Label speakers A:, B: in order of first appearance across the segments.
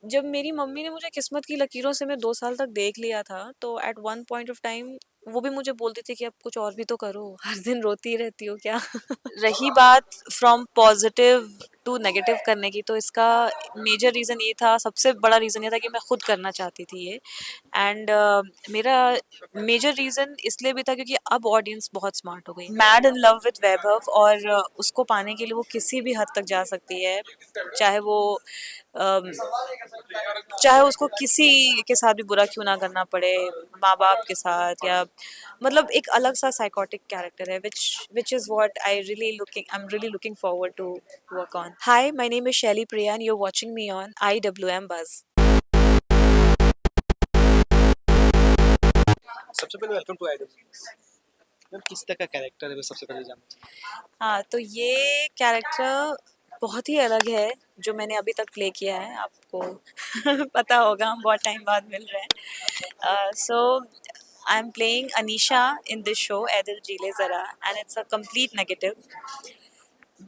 A: जब मेरी मम्मी ने मुझे किस्मत की लकीरों से मैं 2 साल तक देख लिया था, तो at one point of time वो भी मुझे बोलती थी कि अब कुछ और भी तो करो, हर दिन रोती ही रहती हो क्या? रही बात फ्रॉम पॉजिटिव टू नेगेटिव करने की, तो इसका मेजर रीज़न ये था, सबसे बड़ा रीज़न ये था कि मैं खुद करना चाहती थी ये। एंड मेरा मेजर रीज़न इसलिए भी था क्योंकि अब ऑडियंस बहुत स्मार्ट हो गई, मैड इन लव विद वैभव, और उसको पाने के लिए वो किसी भी हद तक जा सकती है, चाहे वो अम, चाहे उसको किसी के साथ भी बुरा क्यों ना करना पड़े, माँ बाप के साथ, या मतलब एक अलग सा साइकोटिक कैरेक्टर है, which is what I'm really looking forward to work on. Hi, my name is Shelly Priya and you're watching me on IWM Buzz.
B: सबसे पहले वेलकम टू आइडल। मैम किस तरह का कैरेक्टर है वो सबसे पहले जानना चाहिए।
A: हाँ, तो ये कैरेक्टर बहुत ही अलग है जो मैंने अभी तक प्ले किया है, आपको पता होगा, हम बहुत टाइम बाद मिल रहे हैं। So I am playing Anisha in this show Ae Dil Jee Le Zara, and it's a complete negative.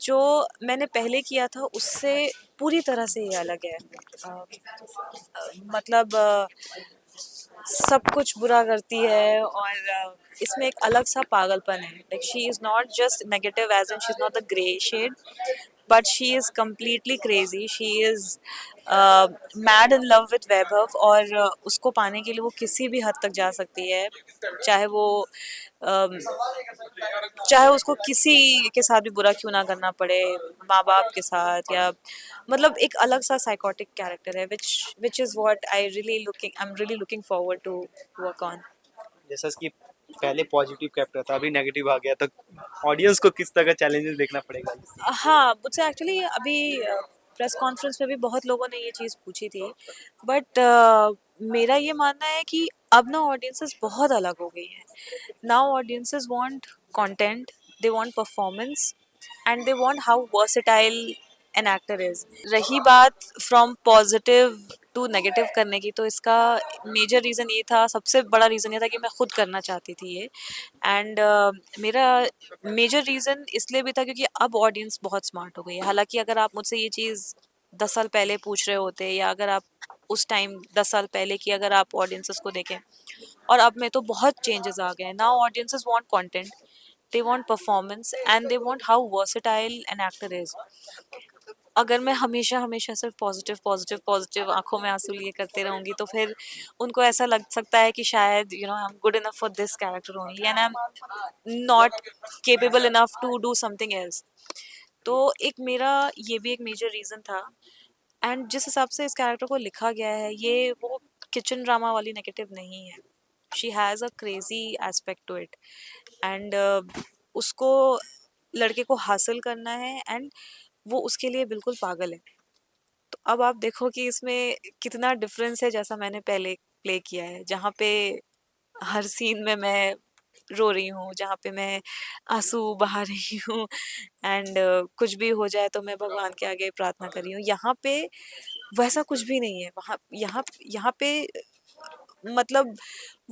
A: जो मैंने पहले किया था उससे पूरी तरह से ये अलग है। मतलब सब कुछ बुरा करती है, और इसमें एक अलग सा पागलपन है। Like she is not just negative as in she is not the grey shade, but she is completely crazy. She is mad in love with Vaibhav, और उसको पाने के लिए वो किसी भी हद तक जा सकती है, चाहे वो अम, चाहे उसको किसी के साथ भी बुरा क्यों ना करना पड़े, माँ बाप के साथ, या मतलब एक अलग सा साइकोटिक कैरेक्टर है, which is what I'm really looking forward to work on.
B: जैसा कि पहले पॉजिटिव कैरेक्टर था, अभी नेगेटिव आ गया, तो ऑडियंस को किस तरह का चैलेंजेस देखना पड़ेगा इससे।
A: हाँ, मुझसे एक्चुअली अभी प्रेस कॉन्फ्रेंस में भी बहुत लोगों ने ये चीज़ पूछी थी, बट मेरा ये मानना है कि अब ना ऑडियंसेस बहुत अलग हो गई हैं। Now audiences want content, they want performance, and they want how versatile an actor is. रही बात फ्रॉम पॉजिटिव टू नेगेटिव करने की, तो इसका मेजर रीज़न ये था, सबसे बड़ा रीज़न ये था कि मैं खुद करना चाहती थी ये। एंड मेरा मेजर रीज़न इसलिए भी था क्योंकि अब ऑडियंस बहुत स्मार्ट हो गई है। हालांकि अगर आप मुझसे ये चीज़ 10 साल पहले पूछ रहे होते, या अगर आप उस टाइम 10 साल पहले की अगर आप ऑडियंसेस को देखें, और अब में तो बहुत चेंजेस आ गए हैं। Now audiences want content, they want performance, and they want how versatile an actor is. अगर मैं हमेशा हमेशा सिर्फ पॉजिटिव पॉजिटिव पॉजिटिव आंखों में आंसू लिए करते रहूंगी, तो फिर उनको ऐसा लग सकता है कि शायद I am good enough for this character only, and I am not capable enough to do something else. तो एक मेरा ये भी एक मेजर रीजन था। एंड जिस हिसाब से इस कैरेक्टर को लिखा गया है, ये वो किचन ड्रामा वाली नेगेटिव नहीं है। She has a crazy aspect to it, and उसको लड़के को हासिल करना है, एंड वो उसके लिए बिल्कुल पागल है। तो अब आप देखो कि इसमें कितना डिफरेंस है, जैसा मैंने पहले प्ले किया है, जहाँ पे हर सीन में मैं रो रही हूँ, जहाँ पे मैं आंसू बहा रही हूँ, एंड कुछ भी हो जाए तो मैं भगवान के आगे प्रार्थना कर रही हूँ। यहाँ पे वैसा कुछ भी नहीं है। वहाँ यहाँ यहाँ पे मतलब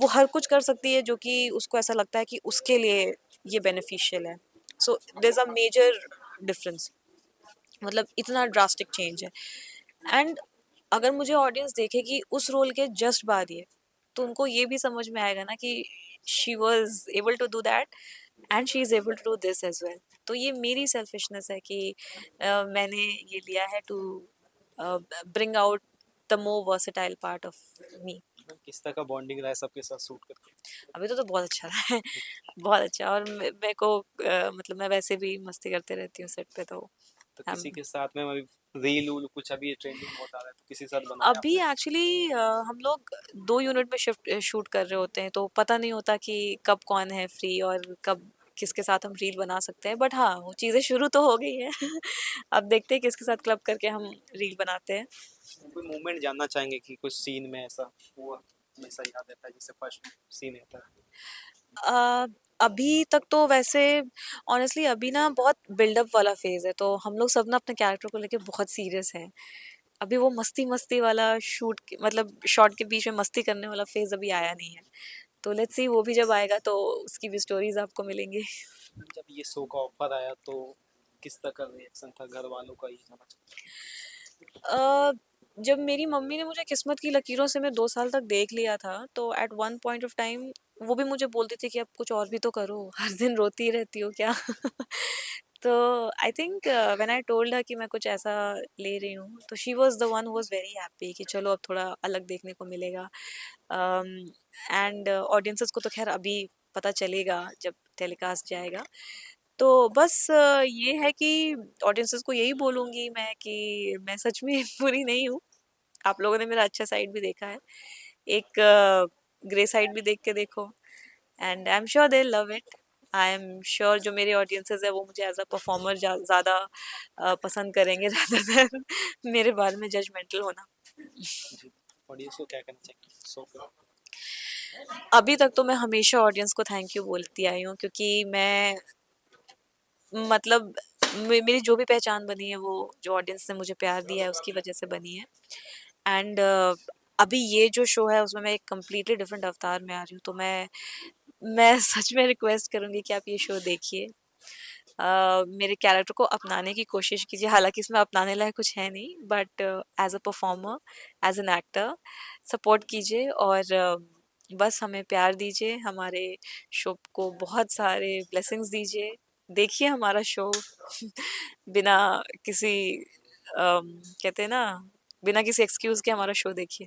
A: वो हर कुछ कर सकती है जो कि उसको ऐसा लगता है कि उसके लिए ये बेनिफिशियल है। So there is a major difference, मतलब इतना ड्रास्टिक चेंज है। एंड अगर मुझे ऑडियंस देखेगी उस रोल के जस्ट बाद ये, तो उनको ये भी समझ में आएगा ना कि she was able to do that, and she is able to do this as well. तो ये मेरी सेल्फिशनेस है कि मैंने ये लिया है to bring out the more versatile part of me.
B: किस तरह का बॉन्डिंग रहा है सबके साथ शूट करके।
A: अभी तो बहुत अच्छा रहा है। बहुत अच्छा। और मेरे को मतलब मैं वैसे भी मस्ती करते रहती हूँ सेट पे, तो
B: तो
A: हम
B: किसी के साथ में अभी रील उल कुछ अभी ट्रेंडिंग बहुत आ रहा है, तो किसी के साथ बनाया
A: अभी
B: आपने।
A: एक्चुअली हम लोग 2 यूनिट में शिफ्ट शूट कर रहे होते हैं, तो पता नहीं होता कि कब कौन है फ्री और कब किसके साथ हम रील बना सकते हैं। बट हाँ, वो चीज़ें शुरू तो हो गई है। अब देखते हैं किसके साथ क्लब करके हम रील बनाते हैं।
B: कोई मूवमेंट जानना चाहेंगे कि कुछ सीन में ऐसा हुआ हमेशा याद रहता है, जैसे फर्स्ट सीन रहता है।
A: अ, अभी तक तो वैसे ऑनेस्टली अभी ना बहुत बिल्डअप वाला फेज है, तो हम लोग सब ना अपने कैरेक्टर को लेके बहुत सीरियस हैं। अभी वो मस्ती मस्ती वाला मतलब शॉट के बीच में मस्ती करने वाला फेज अभी आया नहीं है। तो लेट्स सी, वो भी जब आएगा तो उसकी भी स्टोरीज आपको मिलेंगी।
B: जब ये शो का ऑफर आया तो किस तरह का रिएक्शन था घर वालों का, ये जाना चाहता
A: अ, जब मेरी मम्मी ने मुझे किस्मत की लकीरों से मैं 2 साल तक देख लिया था, तो at one point of time वो भी मुझे बोलती थी कि अब कुछ और भी तो करो, हर दिन रोती ही रहती हो क्या? तो I think when I told her कि मैं कुछ ऐसा ले रही हूँ, तो she was the one who was very happy कि चलो अब थोड़ा अलग देखने को मिलेगा। एंड ऑडियंसेस को तो ख़ैर अभी पता चलेगा जब टेलीकास्ट जाएगा। तो बस ये है कि ऑडियंसेस को यही बोलूँगी मैं कि मैं सच में बुरी नहीं हूँ। आप लोगों ने मेरा अच्छा साइड भी देखा है। एक ग्रे साइड भी देख के देखो, and I am sure they love it. I am sure जो मेरे ऑडियंसेस है वो मुझे एज अ परफॉर्मर ज़्यादा पसंद करेंगे rather देन मेरे बारे में जजमेंटल होना।
B: जी, ऑडियंस को क्या कहना चाहिए सो फिर?
A: अभी तक तो मैं हमेशा ऑडियंस को थैंक यू बोलती आई हूँ, क्योंकि मैं मतलब मेरी जो भी पहचान बनी है वो जो ऑडियंस ने मुझे प्यार दिया है उसकी वजह से बनी है। एंड अभी ये जो शो है उसमें मैं एक कम्प्लीटली डिफरेंट अवतार में आ रही हूँ, तो मैं सच में रिक्वेस्ट करूंगी कि आप ये शो देखिए। मेरे कैरेक्टर को अपनाने की कोशिश कीजिए, हालांकि इसमें अपनाने लायक कुछ है नहीं, but as a performer, as an actor support कीजिए, और बस हमें प्यार दीजिए, हमारे शो को बहुत सारे ब्लेसिंग्स दीजिए। देखिए हमारा शो बिना किसी कहते हैं ना, बिना किसी एक्सक्यूज के हमारा शो देखिए।